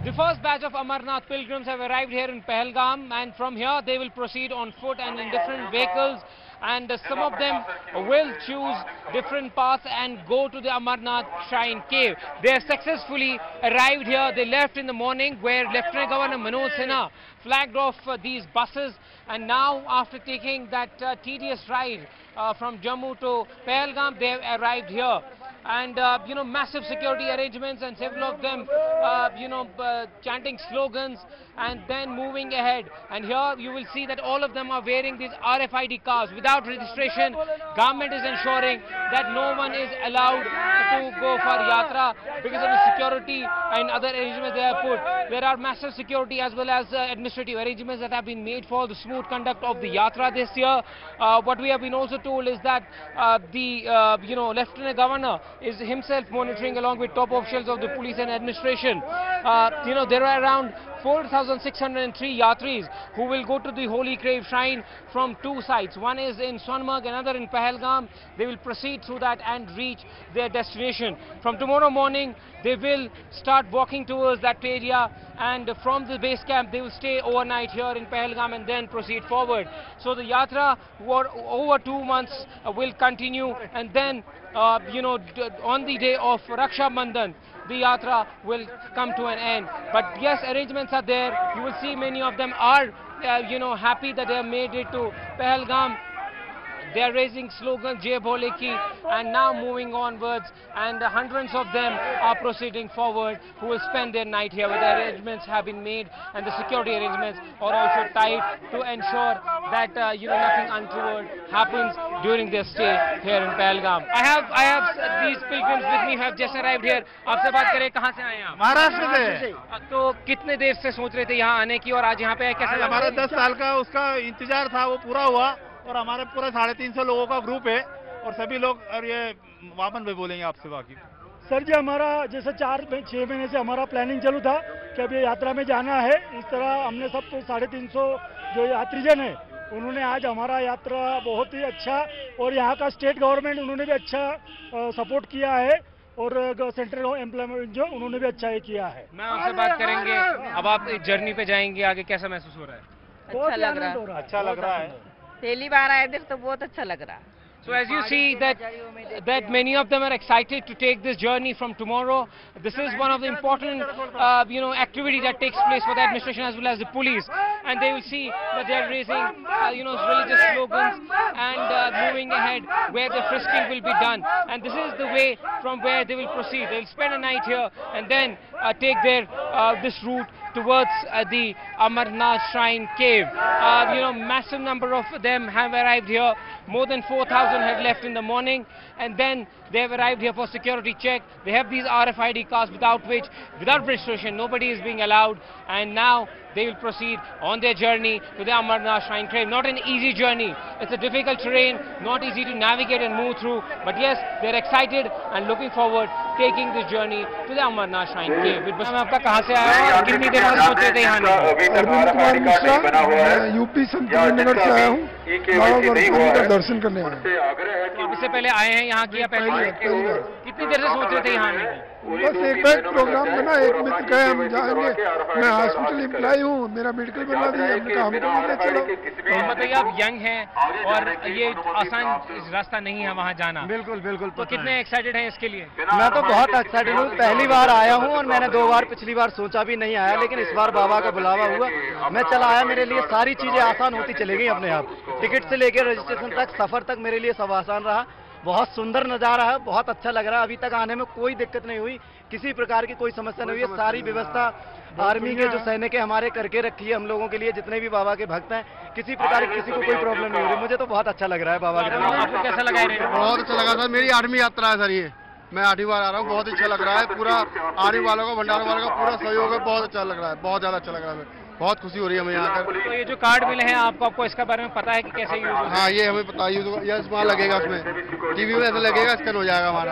The first batch of Amarnath pilgrims have arrived here in Pahalgam, and from here they will proceed on foot and in different vehicles, and some of them will choose different paths and go to the Amarnath Shrine Cave. They have successfully arrived here. They left in the morning, where Lieutenant Governor Manoj Sinha flagged off these buses, and now after taking that tedious ride from Jammu to Pahalgam, they have arrived here. And massive security arrangements, and several of them chanting slogans and then moving ahead. And here you will see that all of them are wearing these RFID cards without registration. Government is ensuring that no one is allowed to go for yatra because of the security and other arrangements they have put. There are massive security as well as administrative arrangements that have been made for the smooth conduct of the yatra this year. What we have been also told is that the Lieutenant Governor is himself monitoring along with top officials of the police and administration. There are around 4,603 yatris who will go to the Holy Cave Shrine from two sites. One is in Sonmarg, another in Pahalgam. They will proceed through that and reach their destination. From tomorrow morning, they will start walking towards that area, and from the base camp, they will stay overnight here in Pahalgam and then proceed forward. So the yatra for over 2 months will continue, and then on the day of Raksha Bandhan, the yatra will come to an end. But yes, arrangements are there. You will see many of them are happy that they have made it to Pahalgam. They are raising slogans, Jai Bhole Ki, and now moving onwards, and hundreds of them are proceeding forward, who will spend their night here. Where the arrangements have been made and the security arrangements are also tight to ensure that nothing untoward happens during their stay here in Pahalgam. I have these pilgrims with me who have just arrived here. आपसे बात करें, कहाँ से आए हैं आप? महाराष्ट्र से। तो कितने देर से सोच रहे थे यहाँ आने की, और आज यहाँ पे आए कैसे? हमारा 10 साल का उसका इंतजार था, वो पूरा हुआ, और हमारे पूरा 350 लोगों का ग्रुप है, और सभी लोग, और ये वामन भाई बोलेंगे आपसे बाकी। सर जी, हमारा जैसे 4-6 महीने से हमारा प्लानिंग चालू था कि अब ये यात्रा में जाना है। इस तरह हमने सब 350 जो यात्रीजन है, उन्होंने आज हमारा यात्रा बहुत ही अच्छा, और यहाँ का स्टेट गवर्नमेंट उन्होंने भी अच्छा सपोर्ट किया है, और सेंट्रल एम्प्लॉयमेंट जो उन्होंने भी अच्छा ही किया है। मैं आपसे बात करेंगे, अब आप जर्नी पे जाएंगे, आगे कैसा महसूस हो रहा है? अच्छा लग रहा है। पहली बार आए थे तो बहुत अच्छा लग रहा है। So as you see that many of them are excited to take this journey from tomorrow. This is one of the important activity that takes place for the administration as well as the police, and they will see that they are raising religious slogans and moving ahead where the frisking will be done, and this is the way from where they will proceed. They will spend a night here and then take their this route towards the Amarnath Shrine Cave. Massive number of them have arrived here. More than 4,000 had left in the morning, and then they have arrived here for security check. They have these RFID cards without registration, nobody is being allowed, and now they will proceed on their journey to the Amarnath Shrine Cave. Not an easy journey. It's a difficult terrain, not easy to navigate and move through, but yes, they're excited and looking forward taking this journey to the Amarnath Shrine Cave. आपका कहाँ से आया और कितनी देर से सोच रहे थे यहाँ आने की? अरविंद कुमार मिश्रा, मैं यूपी संतकबीर नगर से आया हूँ, बाबा बरसानी का दर्शन करने आया हूँ। इससे पहले आए हैं यहाँ की या पहली बार? कितनी देर से सोच रहे थे यहाँ आने की? बस एक बार प्रोग्राम बना, एक मित्र कहे हम जाएंगे, मैं हॉस्पिटल एम्प्लॉय हूँ, मेरा मेडिकल बनवा दिया, हमने कहा हमको मिलने चलो। तो बताइए, आप यंग हैं और ये आसान रास्ता नहीं है वहाँ जाना। बिल्कुल बिल्कुल। तो कितने एक्साइटेड हैं इसके लिए? मैं तो बहुत एक्साइटेड हूँ, पहली बार आया हूँ, और मैंने 2 बार पिछली बार सोचा भी नहीं आया, लेकिन इस बार बाबा का बुलावा हुआ, मैं चला आया। मेरे लिए सारी चीजें आसान होती चली गई अपने आप, टिकट से लेकर रजिस्ट्रेशन तक, सफर तक मेरे लिए सब आसान रहा। बहुत सुंदर नज़ारा है, बहुत अच्छा लग रहा है। अभी तक आने में कोई दिक्कत नहीं हुई, किसी प्रकार की कोई समस्या नहीं हुई है। सारी व्यवस्था आर्मी के जो सैनिक है हमारे करके रखी है हम लोगों के लिए, जितने भी बाबा के भक्त हैं, किसी प्रकार की किसी को कोई प्रॉब्लम नहीं हो रही। मुझे तो बहुत अच्छा लग रहा है बाबा के। आपको कैसा लगा? बहुत अच्छा लगा सर, मेरी 8वीं यात्रा है सर, ये मैं 8वीं बार आ रहा हूँ, बहुत अच्छा लग रहा है। पूरा आर्मी वालों का, भंडारा वालों का पूरा सहयोग है, बहुत अच्छा लग रहा है, बहुत ज्यादा अच्छा लग रहा है, बहुत खुशी हो रही है हमें यहाँ पर। तो ये जो कार्ड मिले हैं आपको इसके बारे में पता है कि कैसे यूज होगा? हाँ, ये हमें पता है, यूज वहाँ लगेगा, उसमें टीवी में ऐसा लगेगा, स्कैन हो जाएगा हमारा।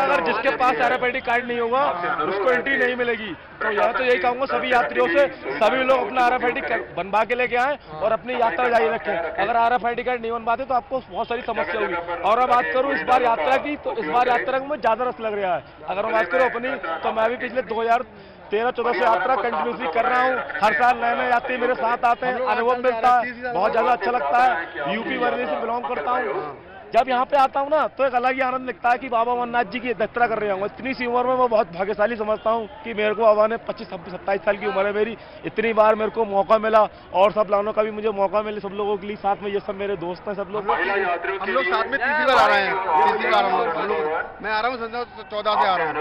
अगर जिसके पास RFID कार्ड नहीं होगा उसको एंट्री नहीं मिलेगी। तो यहाँ तो यही कहूँगा सभी यात्रियों से, सभी लोग अपना RFID बनवा के लेके आए और अपनी यात्रा जारी रखें। अगर RFID कार्ड नहीं बनवाते तो आपको बहुत सारी समस्या होगी। और मैं बात करूँ इस बार यात्रा की, तो इस बार यात्रा में ज़्यादा रस लग रहा है। अगर मैं बात करूँ अपनी, तो मैं भी पिछले 13-14 से यात्रा कंटिन्यूसली कर रहा हूँ। हर साल नए नए यात्री मेरे साथ आते हैं, अनुभव मिलता है, बहुत ज़्यादा अच्छा लगता है। यूपी वर्दी से बिलोंग करता हूँ। जब यहाँ पे आता हूँ ना तो एक अलग ही आनंद लगता है कि बाबा अमरनाथ जी की यात्रा कर रहे हूँ। इतनी सी उम्र में मैं बहुत भाग्यशाली समझता हूँ कि मेरे को बाबा ने 25-27 साल की उम्र है मेरी, इतनी बार मेरे को मौका मिला और सब लानों का भी मुझे मौका मिले, सब लोगों के लिए साथ में, ये सब मेरे दोस्त हैं सब लोग। हम लोग साथ में तीसरी बार आ रहे हैं, तीसरी बार हम लोग मैं आ रहा हूँ संध्या 14 से आ रहा हूँ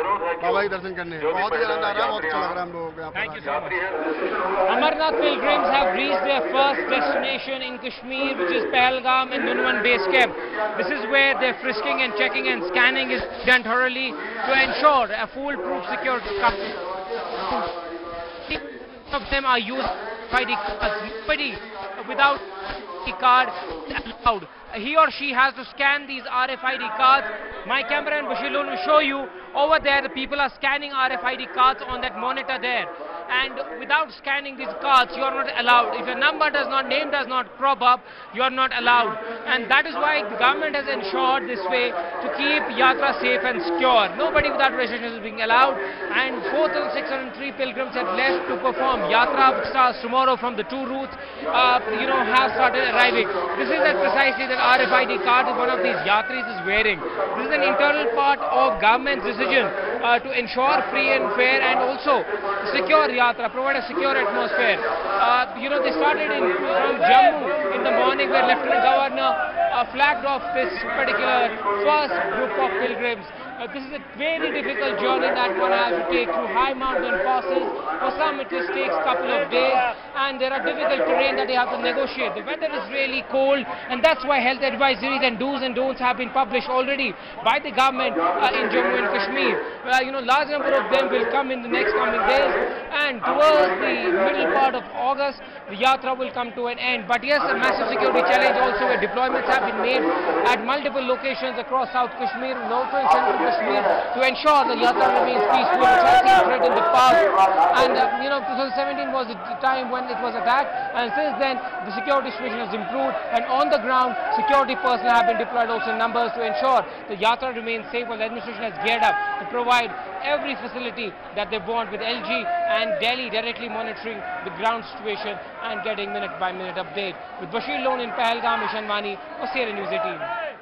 बाबा के दर्शन करने। बहुत ही आनंद आ रहा है, बहुत अच्छा लग रहा है हम लोगों को। Thank you so much. Amarnath pilgrims have reached their first destination in Kashmir, which is Pahalgam and Nunwan Base Camp. This is where their frisking and checking and scanning is done thoroughly to ensure a foolproof security. Of them are used ID cards. Nobody without a card allowed. He or she has to scan these RFID cards. My cameraman Bashir Lone will show you over there. The people are scanning RFID cards on that monitor there. And without scanning these cards, you are not allowed. If your name does not crop up, you are not allowed. And that is why the government has ensured this way to keep Yatra safe and secure. Nobody without restrictions is being allowed. And 4,603 pilgrims have left to perform Yatra, which starts tomorrow from the two routes, have started arriving. This is precisely that RFID card one of these Yatris is wearing. This is an internal part of government's decision to ensure free and fair and also secure Yatra, provide a secure atmosphere. They started from Jammu in the morning where Lieutenant Governor flagged off this particular first group of pilgrims. This is a very difficult journey that one has to take through high mountain passes. For some it just takes a couple of days and there are difficult terrain that they have to negotiate. The weather is really cold and that's why health advisories and do's and don'ts have been published already by the government in Jammu and Kashmir. Large number of them will come in the next coming days and towards the middle part of August the Yatra will come to an end. But yes, a massive security challenge also where deployments have been made at multiple locations across South Kashmir and also in Central Kashmir to ensure the Yatra remains peaceful, which has been threat in the past. And 2017 was the time when it was attacked, and since then the security situation has improved, and on the ground security personnel have been deployed also in numbers to ensure the Yatra remains safe, while the administration has geared up to provide every facility that they want, with LG and Delhi directly monitoring the ground situation and getting minute by minute update. With Bashir Lone in Pahalgam, Ishan Wani, Australia News 18.